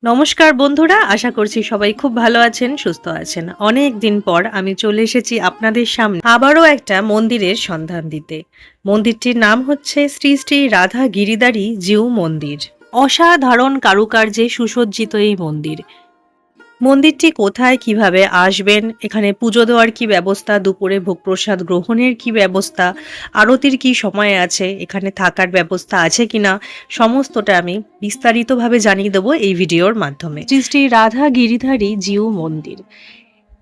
নমস্কার বন্ধুরা, আশা করছি সবাই খুব ভালো আছেন, সুস্থ আছেন। অনেক দিন পর আমি চলে এসেছি আপনাদের সামনে আবারও একটা মন্দিরের সন্ধান দিতে। মন্দিরটির নাম হচ্ছে শ্রী শ্রী রাধা গিরিধারী জিউ মন্দির। অসাধারণ কারুকার্যে সুসজ্জিত এই মন্দির। মন্দিরটি কোথায়, কিভাবে আসবেন, এখানে পুজো দেওয়ার কি ব্যবস্থা, দুপুরে ভোগ প্রসাদ গ্রহণের কি ব্যবস্থা, আরতির কি সময় আছে, এখানে থাকার ব্যবস্থা আছে কিনা, সমস্তটা আমি বিস্তারিতভাবে জানিয়ে দেবো এই ভিডিওর মাধ্যমে। শ্রী শ্রী রাধা গিরিধারী জিউ মন্দির।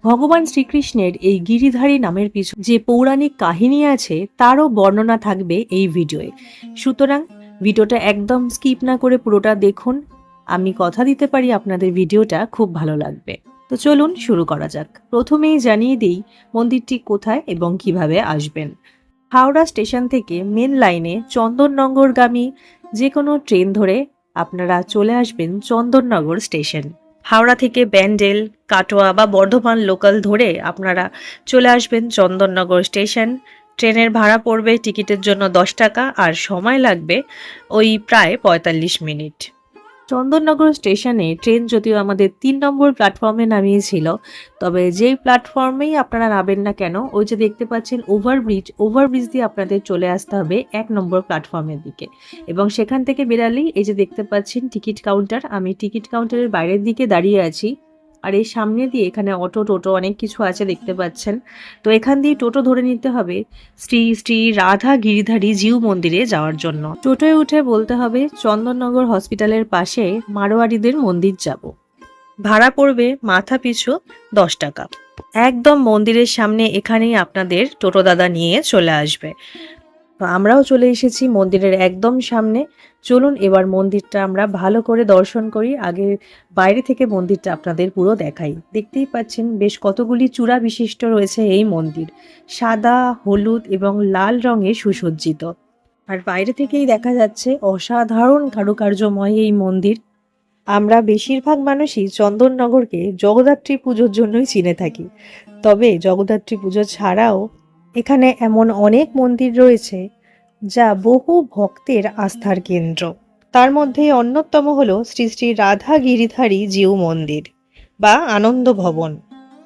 ভগবান শ্রীকৃষ্ণের এই গিরিধারী নামের পিছনে যে পৌরাণিক কাহিনী আছে তারও বর্ণনা থাকবে এই ভিডিওয়ে। সুতরাং ভিডিওটা একদম স্কিপ না করে পুরোটা দেখুন। আমি কথা দিতে পারি আপনাদের ভিডিওটা খুব ভালো লাগবে। তো চলুন শুরু করা যাক। প্রথমেই জানিয়ে দিই মন্দিরটি কোথায় এবং কিভাবে আসবেন। হাওড়া স্টেশন থেকে মেন লাইনে চন্দননগরগামী যে কোনো ট্রেন ধরে আপনারা চলে আসবেন চন্দননগর স্টেশন। হাওড়া থেকে ব্যান্ডেল, কাটোয়া বা বর্ধমান লোকাল ধরে আপনারা চলে আসবেন চন্দননগর স্টেশন। ট্রেনের ভাড়া পড়বে টিকিটের জন্য 10 টাকা, আর সময় লাগবে ওই প্রায় 45 মিনিট। চন্দননগর স্টেশনে ট্রেন যদিও আমাদের 3 নম্বর প্ল্যাটফর্মে নামিয়েছিল, তবে যেই প্ল্যাটফর্মেই আপনারা নামেন না কেন, ওই যে দেখতে পাচ্ছেন ওভারব্রিজ দিয়ে আপনাদের চলে আসতে হবে 1 নম্বর প্ল্যাটফর্মের দিকে। এবং সেখান থেকে বেরালেই এই যে দেখতে পাচ্ছেন টিকিট কাউন্টার। আমি টিকিট কাউন্টারের বাইরের দিকে দাঁড়িয়ে আছি, আর এই সামনে দিয়ে এখানে অটো টোটো অনেক কিছু আছে দেখতে পাচ্ছেন। তো এখান দিয়ে টোটো ধরে নিতে হবে শ্রী শ্রী রাধা গিরিধারী জিউ মন্দিরে যাওয়ার জন্য। টোটোয় উঠে বলতে হবে চন্দননগর হসপিটালের পাশে মারোয়ারিদের মন্দির যাব। ভাড়া পড়বে মাথা পিছু 10 টাকা। একদম মন্দিরের সামনে এখানেই আপনাদের টোটো দাদা নিয়ে চলে আসবে। তো আমরাও চলে এসেছি মন্দিরের একদম সামনে। চলুন এবার মন্দিরটা আমরা ভালো করে দর্শন করি। আগে বাইরে থেকে মন্দিরটা আপনাদের পুরো দেখাই। দেখতেই পাচ্ছেন বেশ কতগুলি চূড়া বিশিষ্ট রয়েছে এই মন্দির, সাদা, হলুদ এবং লাল রঙে সুসজ্জিত। আর বাইরে থেকেই দেখা যাচ্ছে অসাধারণ কারুকার্যময় এই মন্দির। আমরা বেশিরভাগ মানুষই চন্দননগরকে জগদ্ধাত্রী পুজোর জন্যই চিনে থাকি, তবে জগদ্ধাত্রী পুজো ছাড়াও এখানে এমন অনেক মন্দির রয়েছে যা বহু ভক্তের আস্থার কেন্দ্র। তার মধ্যে অন্যতম হল শ্রী শ্রী রাধা গিরিধারী জিউ মন্দির বা আনন্দ ভবন।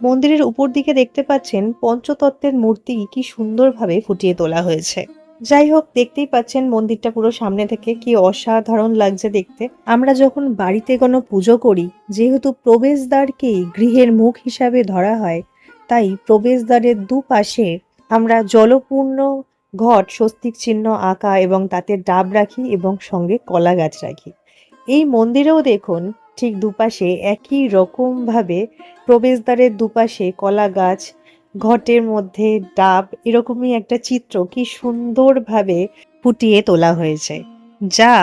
মন্দিরের উপর দিকে দেখতে পাচ্ছেন পঞ্চতত্ত্বের মূর্তি কি সুন্দরভাবে ফুটিয়ে তোলা হয়েছে। যাই হোক, দেখতেই পাচ্ছেন মন্দিরটা পুরো সামনে থেকে কি অসাধারণ লাগছে দেখতে। আমরা যখন বাড়িতে কোনো পুজো করি, যেহেতু প্রবেশদ্বারকেই গৃহের মুখ হিসাবে ধরা হয়, তাই প্রবেশদ্বারের দুপাশে আমরা জলপূর্ণ ঘট স্বস্তিক চিহ্ন আঁকা এবং তাতে ডাব রাখি এবং সঙ্গে কলা গাছ রাখি। এই মন্দিরেও দেখুন ঠিক দুপাশে একই রকম ভাবে প্রবেশদ্বারের দুপাশে কলা গাছ, ঘটের মধ্যে ডাব, এরকমই একটা চিত্র কি সুন্দরভাবে ফুটিয়ে তোলা হয়েছে, যা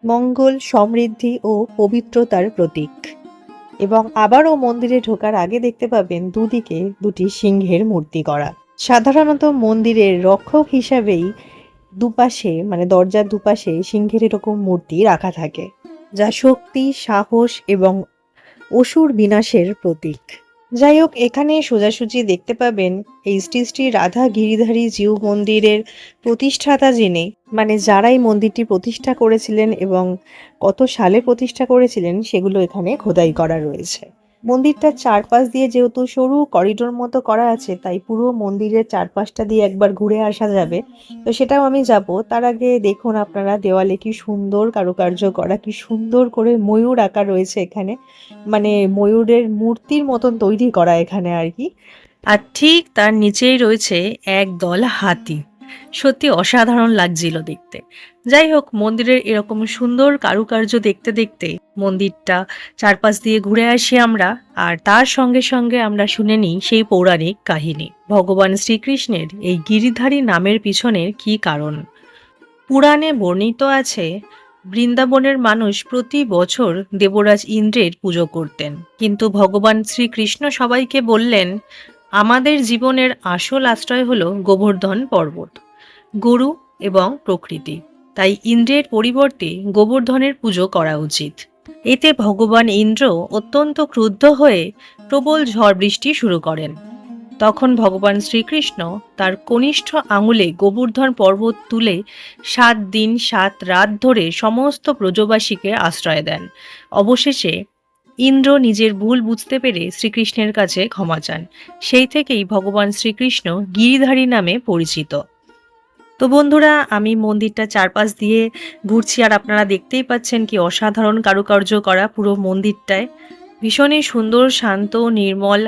মঙ্গল, সমৃদ্ধি ও পবিত্রতার প্রতীক। এবং আবারও মন্দিরে ঢোকার আগে দেখতে পাবেন দুদিকে দুটি সিংহের মূর্তি করা। সাধারণত মন্দিরের রক্ষক হিসাবেই দুপাশে মানে দরজার দুপাশে সিংহের এরকম মূর্তি রাখা থাকে, যা শক্তি, সাহস এবং অসুর বিনাশের প্রতীক। যাই হোক, এখানে সোজাসুজি দেখতে পাবেন এই শ্রী শ্রী রাধা গিরিধারী জিউ মন্দিরের প্রতিষ্ঠাতা যিনি, মানে যারা এই মন্দিরটি প্রতিষ্ঠা করেছিলেন এবং কত সালে প্রতিষ্ঠা করেছিলেন সেগুলো এখানে খোদাই করা রয়েছে। মন্দিরটার চারপাশ দিয়ে যেহেতু সরু করিডোর মতো করা আছে, তাই পুরো মন্দিরের চারপাশটা দিয়ে একবার ঘুরে আসা যাবে। তো সেটাও আমি যাব। তার আগে দেখুন আপনারা দেওয়ালে কি সুন্দর কারুকার্য করা, কি সুন্দর করে ময়ূর আঁকা রয়েছে এখানে, মানে ময়ূরের মূর্তির মতন তৈরি করা এখানে আর কি। আর ঠিক তার নিচেই রয়েছে এক দল হাতি। সত্যি অসাধারণ লাগছিল দেখতে। যাই হোক, মন্দিরের এরকম সুন্দর কারুকার্য দেখতে দেখতে মন্দিরটা চারপাশ দিয়ে ঘুরে আসি আমরা, আর তার সঙ্গে সঙ্গে আমরা শুনে নিই সেই পৌরাণিক কাহিনী, ভগবান শ্রীকৃষ্ণের এই গিরিধারী নামের পিছনের কি কারণ। পুরাণে বর্ণিত আছে বৃন্দাবনের মানুষ প্রতি বছর দেবরাজ ইন্দ্রের পুজো করতেন, কিন্তু ভগবান শ্রীকৃষ্ণ সবাইকে বললেন, আমাদের জীবনের আসল আশ্রয় হলো গোবর্ধন পর্বত, গরু এবং প্রকৃতি, তাই ইন্দ্রের পরিবর্তে গোবর্ধনের পুজো করা উচিত। এতে ভগবান ইন্দ্র অত্যন্ত ক্রুদ্ধ হয়ে প্রবল ঝড় বৃষ্টি শুরু করেন। তখন ভগবান শ্রীকৃষ্ণ তার কনিষ্ঠ আঙুলে গোবর্ধন পর্বত তুলে 7 দিন 7 রাত ধরে সমস্ত ব্রজবাসীকে আশ্রয় দেন। অবশেষে ইন্দ্র নিজের ভুল বুঝতে পেরে শ্রীকৃষ্ণের কাছে ক্ষমা চান। সেই থেকেই ভগবান শ্রীকৃষ্ণ গিরিধারী নামে পরিচিত। তো বন্ধুরা, আমি মন্দিরটা চারপাশ দিয়ে ঘুরছি আর আপনারা দেখতেই পাচ্ছেন কি অসাধারণ কারুকার্য করা পুরো মন্দিরটায়। ভীষণই সুন্দর, শান্ত, নির্মল,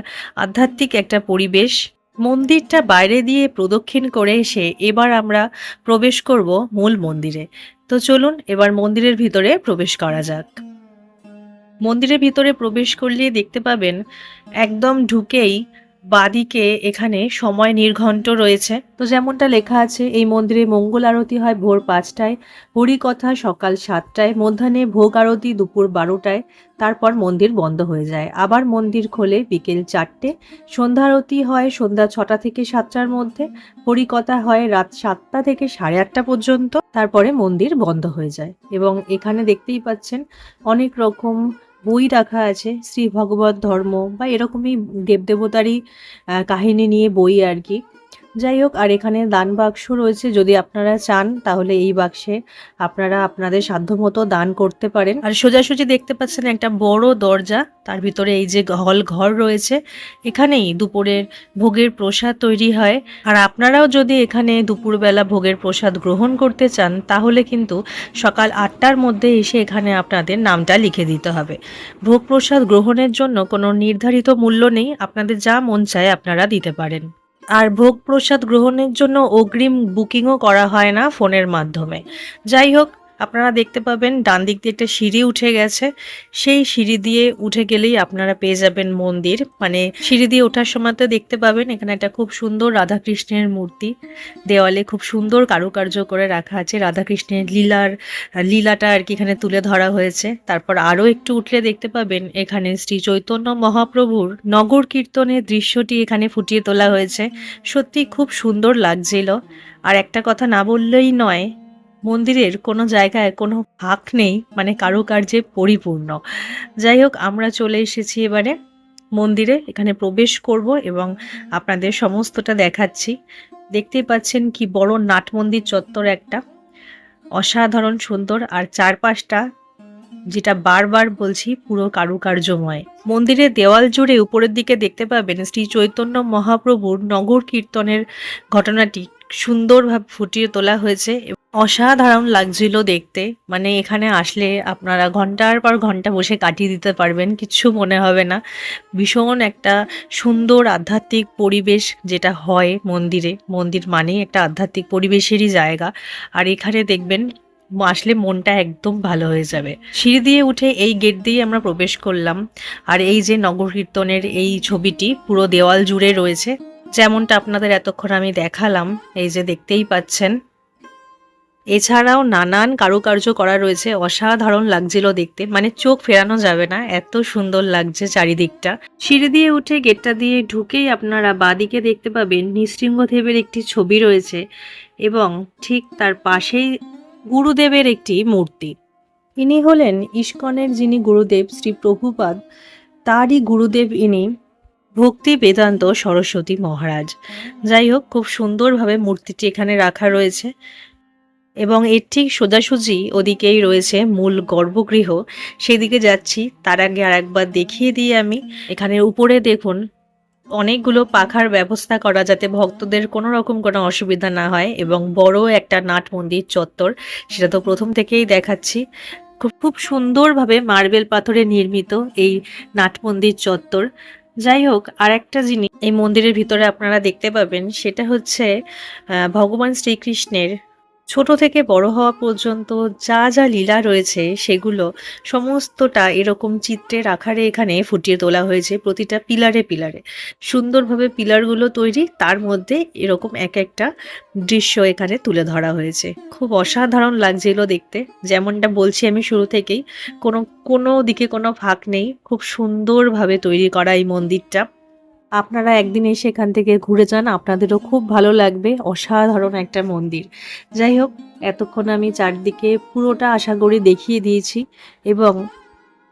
আধ্যাত্মিক একটা পরিবেশ। মন্দিরটা বাইরে দিয়ে প্রদক্ষিণ করে এসে এবার আমরা প্রবেশ করব মূল মন্দিরে। তো চলুন এবার মন্দিরের ভিতরে প্রবেশ করা যাক। মন্দিরের ভিতরে প্রবেশ করলে দেখতে পাবেন একদম ঢুকেই বাদিকে এখানে সময় নির্ঘণ্ট রয়েছে। তো যেমনটা লেখা আছে, এই মন্দিরে মঙ্গল আরতি হয় ভোর 5টায়, হরিকথা সকাল 7টায়, মধ্যাহ্নে ভোগ আরতি দুপুর 12টায়, তারপর মন্দির বন্ধ হয়ে যায়। আবার মন্দির খোলে বিকেল 4টে, সন্ধ্যা আরতি হয় সন্ধ্যা 6টা থেকে 7টার মধ্যে, হরিকথা হয় রাত 7টা থেকে 8:30 পর্যন্ত, তারপরে মন্দির বন্ধ হয়ে যায়। এবং এখানে দেখতেই পাচ্ছেন অনেক রকম বই রাখা আছে, শ্রী ভগবত ধর্ম বা এরকমই দেবদেবতারই কাহিনী নিয়ে বই আর কি। যাই হোক, আর এখানে দান বাক্স রয়েছে, যদি আপনারা চান তাহলে এই বাক্সে আপনারা আপনাদের সাধ্যমতো দান করতে পারেন। আর সোজাসুজি দেখতে পাচ্ছেন একটা বড় দরজা, তার ভিতরে এই যে হল ঘর রয়েছে, এখানেই দুপুরের ভোগের প্রসাদ তৈরি হয়। আর আপনারাও যদি এখানে দুপুরবেলা ভোগের প্রসাদ গ্রহণ করতে চান তাহলে কিন্তু সকাল 8টার মধ্যে এসে এখানে আপনাদের নামটা লিখে দিতে হবে। ভোগ প্রসাদ গ্রহণের জন্য কোনো নির্ধারিত মূল্য নেই, আপনাদের যা মন চায় আপনারা দিতে পারেন। আর ভোগ প্রসাদ গ্রহণের জন্য অগ্রিম বুকিংও করা হয় না ফোনের মাধ্যমে। যাই হোক, আপনারা দেখতে পাবেন ডান দিক দিয়ে একটা সিঁড়ি উঠে গেছে, সেই সিঁড়ি দিয়ে উঠে গেলেই আপনারা পেয়ে যাবেন মন্দির। মানে সিঁড়ি দিয়ে ওঠার সময়তে দেখতে পাবেন এখানে একটা খুব সুন্দর রাধাকৃষ্ণের মূর্তি, দেওয়ালে খুব সুন্দর কারুকার্য করে রাখা আছে, রাধাকৃষ্ণের লীলাটা আর কি এখানে তুলে ধরা হয়েছে। তারপর আরও একটু উঠলে দেখতে পাবেন এখানে শ্রী চৈতন্য মহাপ্রভুর নগর কীর্তনের দৃশ্যটি এখানে ফুটিয়ে তোলা হয়েছে। সত্যি খুব সুন্দর লাগছিল। আর একটা কথা না বললেই নয়, মন্দিরের কোনো জায়গায় কোনো ফাঁক নেই, মানে কারুকার্যে পরিপূর্ণ। যাই হোক, আমরা চলে এসেছি এবারে মন্দিরে, এখানে প্রবেশ করব এবং আপনাদের সমস্তটা দেখাচ্ছি। দেখতেই পাচ্ছেন কি বড় নাট মন্দির চত্বর একটা, অসাধারণ সুন্দর। আর চারপাশটা, যেটা বারবার বলছি, পুরো কারুকার্যময়। মন্দিরের দেওয়াল জুড়ে উপরের দিকে দেখতে পাবেন শ্রী চৈতন্য মহাপ্রভুর নগর কীর্তনের ঘটনাটি সুন্দরভাবে ফুটিয়ে তোলা হয়েছে। অসাধারণ লাগছিল দেখতে, মানে এখানে আসলে আপনারা ঘন্টার পর ঘন্টা বসে কাটিয়ে দিতে পারবেন, কিচ্ছু মনে হবে না। ভীষণ একটা সুন্দর আধ্যাত্মিক পরিবেশ যেটা হয় মন্দিরে, মন্দির মানেই একটা আধ্যাত্মিক পরিবেশেরই জায়গা। আর এখানে দেখবেন আসলে মনটা একদম ভালো হয়ে যাবে। সিঁড়ি দিয়ে উঠে এই গেট দিয়ে আমরা প্রবেশ করলাম। আর এই যে নগর কীর্তনের এই ছবিটি পুরো দেওয়াল জুড়ে রয়েছে, যেমনটা আপনাদের এতক্ষণ আমি দেখালাম, এই যে দেখতেই পাচ্ছেন। এছাড়াও নানান কারুকার্য করা রয়েছে, অসাধারণ লাগছিল দেখতে, মানে চোখ ফেরানো যাবে না, এত সুন্দর লাগছে চারিদিকটা। সিঁড়ি দিয়ে উঠে গেটটা দিয়ে ঢুকেই আপনারা বাঁদিকে দেখতে পাবেন নৃসিংহদেবের একটি ছবি রয়েছে এবং ঠিক তার পাশেই গুরুদেবের একটি মূর্তি। ইনি হলেন ইস্কনের যিনি গুরুদেব শ্রী প্রভুপাদ, তারই গুরুদেব ইনি ভক্তি বেদান্ত সরস্বতী মহারাজ। যাই হোক, খুব সুন্দরভাবে মূর্তিটি এখানে রাখা রয়েছে এবং এর ঠিক সোজাসুজি ওদিকেই রয়েছে মূল গর্ভগৃহ, সেদিকে যাচ্ছি। তার আগে আর একবার দেখিয়ে দিই আমি, এখানে উপরে দেখুন অনেকগুলো পাখার ব্যবস্থা করা যাতে ভক্তদের কোনো রকম কোনো অসুবিধা না হয়, এবং বড় একটা নাট মন্দির চত্বর, সেটা তো প্রথম থেকেই দেখাচ্ছি। খুব খুব সুন্দরভাবে মার্বেল পাথরে নির্মিত এই নাট মন্দির চত্বর। যাই হোক, আর একটা জিনিস এই মন্দিরের ভিতরে আপনারা দেখতে পাবেন, সেটা হচ্ছে ভগবান শ্রীকৃষ্ণের ছোট থেকে বড় হওয়া পর্যন্ত যা যা লীলা রয়েছে সেগুলো সমস্তটা এরকম চিত্রের আকারে এখানে ফুটিয়ে তোলা হয়েছে। প্রতিটা পিলারে পিলারে সুন্দরভাবে পিলারগুলো তৈরি, তার মধ্যে এরকম এক একটা দৃশ্য এখানে তুলে ধরা হয়েছে। খুব অসাধারণ লাগছিল দেখতে, যেমনটা বলছি আমি শুরু থেকেই, কোনো দিকে কোনো ফাঁক নেই, খুব সুন্দরভাবে তৈরি করা এই মন্দিরটা। আপনারা একদিন এসে এখান থেকে ঘুরে যান, আপনাদেরও খুব ভালো লাগবে, অসাধারণ একটা মন্দির। যাই হোক, এতক্ষণ আমি চারদিকে পুরোটা আশা করি দেখিয়ে দিয়েছি এবং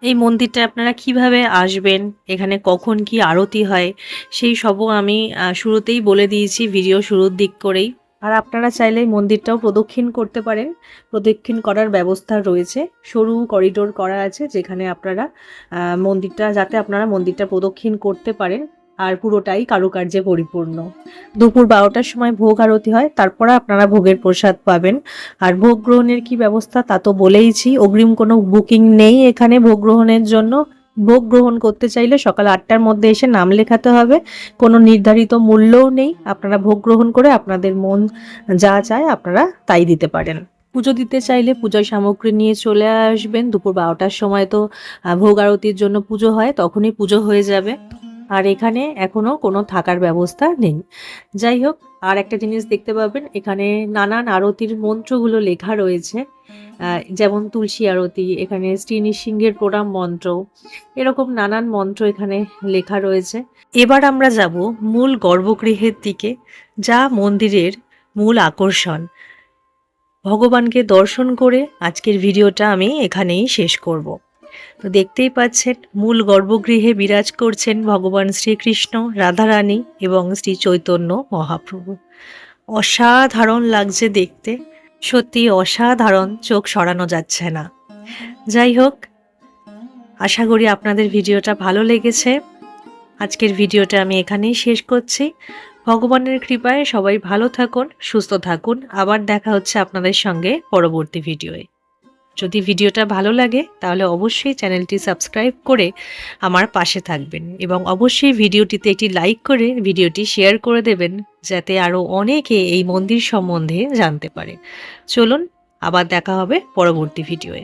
এই মন্দিরটা আপনারা কিভাবে আসবেন, এখানে কখন কি আরতি হয় সেই সবও আমি শুরুতেই বলে দিয়েছি ভিডিও শুরুর দিক করেই। আর আপনারা চাইলে এই মন্দিরটাও প্রদক্ষিণ করতে পারেন। প্রদক্ষিণ করার ব্যবস্থা রয়েছে, সরু করিডোর করা আছে যেখানে আপনারা মন্দিরটা প্রদক্ষিণ করতে পারেন। আর পুরোটাই কারুকার্যে পরিপূর্ণ। দুপুর 12টার সময় ভোগ আরতি হয়, তারপরে আপনারা ভোগের প্রসাদ পাবেন। আর ভোগ গ্রহণের কি ব্যবস্থা তা তো বলেইছি, অগ্রিম কোনো বুকিং নেই এখানে ভোগ গ্রহণের জন্য। ভোগ গ্রহণ করতে চাইলে সকাল 8টার মধ্যে এসে নাম লেখাতে হবে, কোনো নির্ধারিত মূল্যও নেই। আপনারা ভোগ গ্রহণ করে আপনাদের মন যা চায় আপনারা তাই দিতে পারেন। পুজো দিতে চাইলে পূজার সামগ্রী নিয়ে চলে আসবেন। দুপুর 12টার সময় তো ভোগ আরতির জন্য পুজো হয়, তখনই পুজো হয়ে যাবে। আর এখানে এখনো কোনো থাকার ব্যবস্থা নেই। যাই হোক, আর একটা জিনিস দেখতে পাবেন, এখানে নানান আরতির মন্ত্রগুলো লেখা রয়েছে। যেমন তুলসী আরতি, এখানে শ্রী নৃসিংহের প্রণাম মন্ত্র, এরকম নানান মন্ত্র এখানে লেখা রয়েছে। এবার আমরা যাব মূল গর্ভগৃহের দিকে, যা মন্দিরের মূল আকর্ষণ। ভগবানকে দর্শন করে আজকের ভিডিওটা আমি এখানেই শেষ করব। তো দেখতেই পাচ্ছেন মূল গর্ভগৃহে বিরাজ করছেন ভগবান শ্রীকৃষ্ণ, রাধারানী এবং শ্রী চৈতন্য মহাপ্রভু। অসাধারণ লাগছে দেখতে, সত্যি অসাধারণ, চোখ সরানো যাচ্ছে না। যাই হোক, আশা করি আপনাদের ভিডিওটা ভালো লেগেছে। আজকের ভিডিওটা আমি এখানেই শেষ করছি। ভগবানের কৃপায় সবাই ভালো থাকুন, সুস্থ থাকুন। আবার দেখা হচ্ছে আপনাদের সঙ্গে পরবর্তী ভিডিওয়ে। যদি ভিডিওটা ভালো লাগে তাহলে অবশ্যই চ্যানেলটি সাবস্ক্রাইব করে আমার পাশে থাকবেন এবং অবশ্যই ভিডিওটিতে একটি লাইক করে ভিডিওটি শেয়ার করে দেবেন, যাতে আরও অনেকে এই মন্দির সম্বন্ধে জানতে পারে। চলুন, আবার দেখা হবে পরবর্তী ভিডিওয়ে।